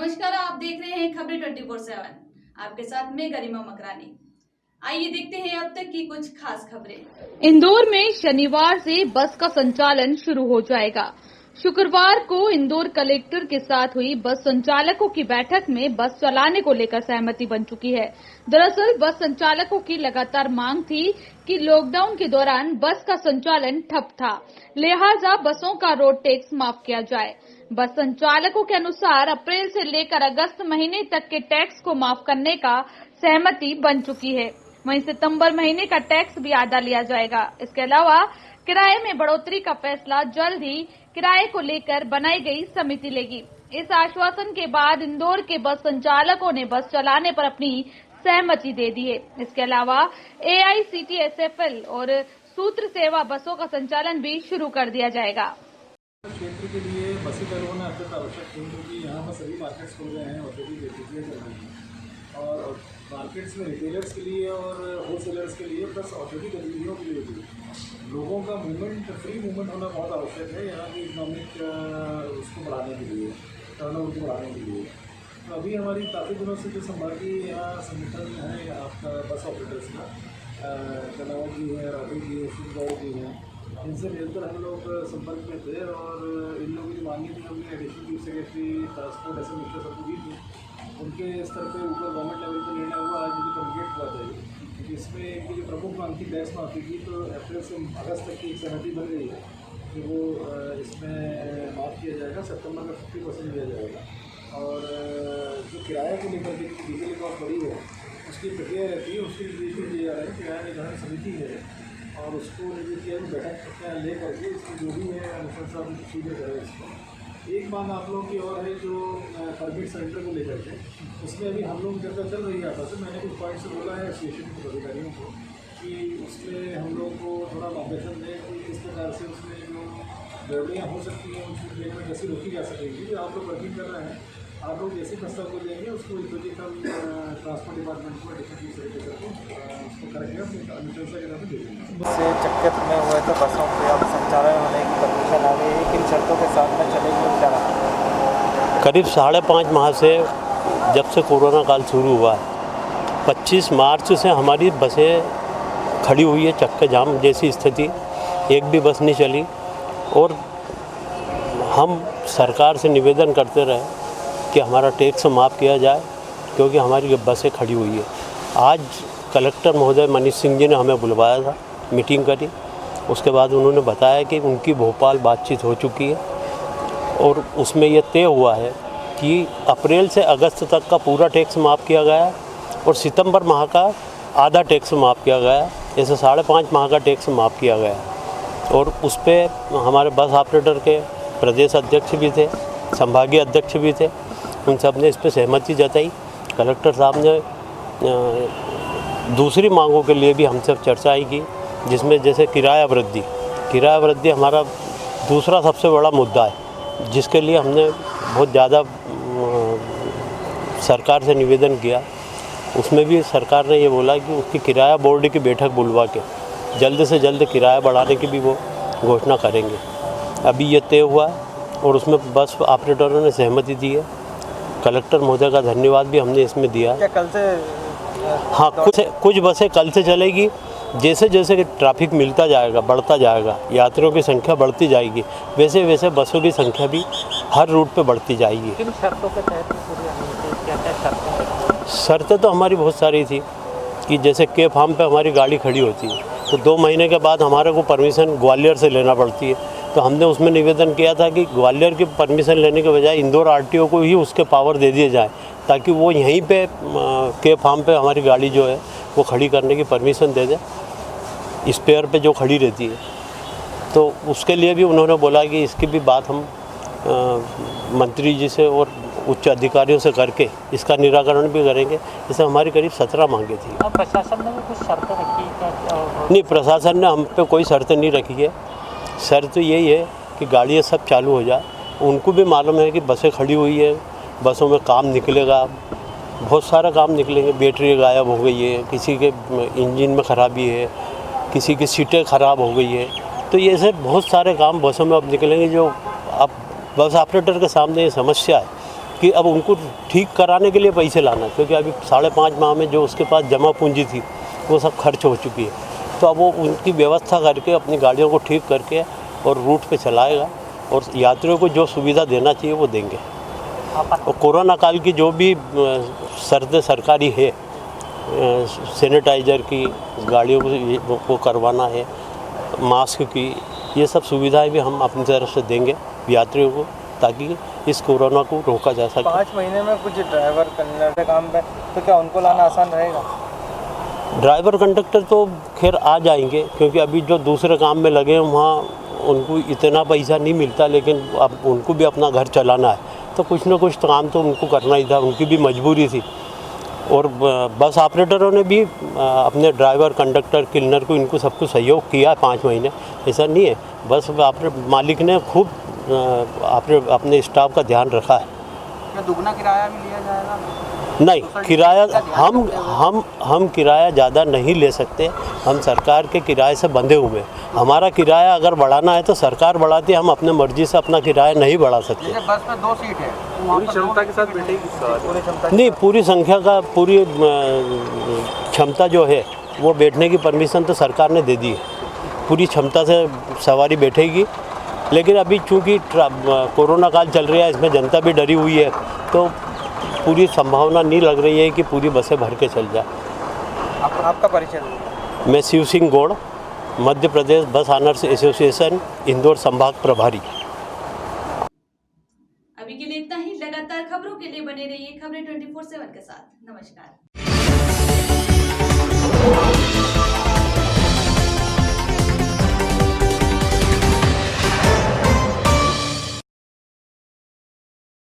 नमस्कार, आप देख रहे हैं खबरें 24/7। आपके साथ मैं गरिमा मकरानी। आइए देखते हैं अब तक की कुछ खास खबरें। इंदौर में शनिवार से बस का संचालन शुरू हो जाएगा। शुक्रवार को इंदौर कलेक्टर के साथ हुई बस संचालकों की बैठक में बस चलाने को लेकर सहमति बन चुकी है। दरअसल बस संचालकों की लगातार मांग थी कि लॉकडाउन के दौरान बस का संचालन ठप था, लिहाजा बसों का रोड टैक्स माफ किया जाए। बस संचालकों के अनुसार अप्रैल से लेकर अगस्त महीने तक के टैक्स को माफ करने का सहमति बन चुकी है। वहीं सितंबर महीने का टैक्स भी आधा लिया जाएगा। इसके अलावा किराए में बढ़ोतरी का फैसला जल्द ही किराए को लेकर बनाई गई समिति लेगी। इस आश्वासन के बाद इंदौर के बस संचालकों ने बस चलाने पर अपनी सहमति दे दी है। इसके अलावा AICTSFL और सूत्र सेवा बसों का संचालन भी शुरू कर दिया जाएगा। क्षेत्र के लिए बसीकरण होना अत्यंत आवश्यक है, क्योंकि यहाँ पर सभी मार्केट्स खुल गए हैं, औद्योगिक गतिविधियाँ चल रही हैं और मार्केट्स में रिटेलर्स के लिए और होलसेलर्स के लिए प्लस औद्योगिक गतिविधियों के लिए भी लोगों का मूवमेंट, फ्री मूवमेंट होना बहुत आवश्यक है यहाँ की इकोनॉमिक उसको बढ़ाने के लिए, टर्नओवर को बढ़ाने के लिए। तो अभी हमारी काफ़ी दिनों से जो संभागी यहाँ संगठन है आपका बस ऑपरेटर्स का, कनावत जी है, राठौर जी है, शिवगौड़ जी हैं, इनसे मिलकर हम लोग संपर्क में थे और इन लोगों की मांगी थी हमने एडिशनल चीफ सेक्रेटरी ट्रांसपोर्ट ऐसे मिनिस्टर सबको दी थी। उनके स्तर पे ऊपर गवर्नमेंट लेवल पर निर्णय हुआ, आज मुझे कम्युनिकेट हुआ था क्योंकि इसमें इनकी जो प्रमुख मांग थी टैक्स माफी की, तो अप्रैल से अगस्त तक की एक सहमति बन गई है कि वो इसमें माफ़ किया जाएगा, सितंबर में 50% दिया जाएगा। और जो किराए को लेकर के डीजल की कॉस्ट बढ़ी है उसकी प्रक्रिया रहती है, उसकी निर्देश भी दिए जा रहे हैं। किराया निर्धारण समिति है और उसको निर्देश किया बैठक ले करके इसकी जो भी है अनुशंसा प्रोसीजर करें। इसको एक मांग आप लोगों की और है जो परमिट सेंटर को लेकर के, उसमें अभी हम लोग चर्चा चल रही है आपस में। मैंने कुछ पॉइंट से बोला है एसोसिएशन के अधिकारियों को कि उसमें हम लोग को थोड़ा मार्गदर्शन दें कि किस प्रकार से उसमें जो गड़बड़ियाँ हो सकती हैं उनको लेने में कैसे रोकी जा सकेगी। जो आप लोग वर्किंग कर रहे हैं, आप लोग जैसे प्रस्ताव को देंगे उसको इमीडिएट हम ट्रांसपोर्ट डिपार्टमेंट को डिफरेंटली तरीके से उसको करेंगे, अपनी अनुशंसा के नाम दे देंगे। से चक्कर में हुए तो बसों के अब संचालन होने की परमिशन आ गई है, किन शर्तों के साथ में चलेगी क्या? करीब 5.5 माह से जब से कोरोना काल शुरू हुआ है, 25 मार्च से हमारी बसें खड़ी हुई है, चक्का जाम जैसी स्थिति, एक भी बस नहीं चली। और हम सरकार से निवेदन करते रहे कि हमारा टैक्स माफ़ किया जाए, क्योंकि हमारी बसें खड़ी हुई है। आज कलेक्टर महोदय मनीष सिंह जी ने हमें बुलवाया था, मीटिंग करी, उसके बाद उन्होंने बताया कि उनकी भोपाल बातचीत हो चुकी है और उसमें यह तय हुआ है कि अप्रैल से अगस्त तक का पूरा टैक्स माफ़ किया गया है और सितंबर माह का आधा टैक्स माफ़ किया गया है। ऐसे 5.5 माह का टैक्स माफ़ किया गया है। और उस पर हमारे बस ऑपरेटर के प्रदेश अध्यक्ष भी थे, संभागीय अध्यक्ष भी थे, उन सब ने इस पर सहमति जताई। कलेक्टर साहब ने दूसरी मांगों के लिए भी हमसे चर्चाएं की, जिसमें जैसे किराया वृद्धि हमारा दूसरा सबसे बड़ा मुद्दा है, जिसके लिए हमने बहुत ज़्यादा सरकार से निवेदन किया। उसमें भी सरकार ने ये बोला कि उसकी किराया बोर्ड की बैठक बुलवा के जल्द से जल्द किराया बढ़ाने की भी वो घोषणा करेंगे। अभी ये तय हुआ है और उसमें बस ऑपरेटरों ने सहमति दी है। कलेक्टर महोदय का धन्यवाद भी हमने इसमें दिया। क्या कल से? हाँ, कुछ बसें कल से चलेगी। जैसे जैसे ट्रैफिक मिलता जाएगा, बढ़ता जाएगा, यात्रियों की संख्या बढ़ती जाएगी, वैसे वैसे बसों की संख्या भी हर रूट पे बढ़ती जाएगी। किन शर्तों के तहत क्या शर्तें? शर्तें तो हमारी बहुत सारी थी कि जैसे के फार्म पे हमारी गाड़ी खड़ी होती है तो 2 महीने के बाद हमारे को परमिशन ग्वालियर से लेना पड़ती है। तो हमने उसमें निवेदन किया था कि ग्वालियर की परमिशन लेने के बजाय इंदौर RTO को ही उसके पावर दे दिए जाए, ताकि वो यहीं पे के फार्म पे हमारी गाड़ी जो है वो खड़ी करने की परमिशन दे दे, स्पेयर पे जो खड़ी रहती है। तो उसके लिए भी उन्होंने बोला कि इसकी भी बात हम मंत्री जी से और उच्च अधिकारियों से करके इसका निराकरण भी करेंगे। जैसे हमारी करीब 17 मांगे थी। प्रशासन ने भी कुछ शर्तें रखी है? नहीं, प्रशासन ने हम पे कोई शर्त नहीं रखी है। शर्त यही है कि गाड़ियाँ सब चालू हो जाए। उनको भी मालूम है कि बसें खड़ी हुई है, बसों में काम निकलेगा, बहुत सारा काम निकलेंगे। बैटरी गायब हो गई है, किसी के इंजन में ख़राबी है, किसी की सीटें ख़राब हो गई है। तो ये सब बहुत सारे काम बसों में अब निकलेंगे, जो अब बस ऑपरेटर के सामने ये समस्या है कि अब उनको ठीक कराने के लिए पैसे लाना, क्योंकि अभी 5.5 माह में जो उसके पास जमा पूंजी थी वो सब खर्च हो चुकी है। तो अब वो उनकी व्यवस्था करके अपनी गाड़ियों को ठीक करके और रूट पे चलाएगा और यात्रियों को जो सुविधा देना चाहिए वो देंगे। और कोरोना काल की जो भी शर्तें सरकारी है, सैनिटाइज़र की, गाड़ियों को करवाना है, मास्क की, ये सब सुविधाएं भी हम अपनी तरफ से देंगे यात्रियों को, ताकि इस कोरोना को रोका जा सके। 5 महीने में कुछ ड्राइवर कंडक्टर काम पे, तो क्या उनको लाना आसान रहेगा? ड्राइवर कंडक्टर तो खैर आ जाएंगे, क्योंकि अभी जो दूसरे काम में लगे हैं वहाँ उनको इतना पैसा नहीं मिलता, लेकिन अब उनको भी अपना घर चलाना है, तो कुछ ना कुछ काम तो उनको करना ही था, उनकी भी मजबूरी थी। और बस ऑपरेटरों ने भी अपने ड्राइवर, कंडक्टर, क्लीनर को, इनको सबको सहयोग किया 5 महीने। ऐसा नहीं है, बस मालिक ने खूब अपने स्टाफ का ध्यान रखा है। क्या दुगना किराया भी लिया जाएगा? नहीं, किराया हम किराया ज़्यादा नहीं ले सकते, हम सरकार के किराए से बंधे हुए हैं। हमारा किराया अगर बढ़ाना है तो सरकार बढ़ाती है, हम अपने मर्जी से अपना किराया नहीं बढ़ा सकते। बस में 2 सीट है, पूरी क्षमता के साथ बैठेगी? पूरी क्षमता नहीं, पूरी संख्या का पूरी क्षमता जो है वो बैठने की परमिशन तो सरकार ने दे दी है, पूरी क्षमता से सवारी बैठेगी। लेकिन अभी चूँकि कोरोना काल चल रहा है, इसमें जनता भी डरी हुई है, तो पूरी संभावना नहीं लग रही है कि पूरी बसें भर के चल जाए। आपका परिचय? मैं शिव सिंह गौड़, मध्य प्रदेश बस ऑनर्स एसोसिएशन इंदौर संभाग प्रभारी।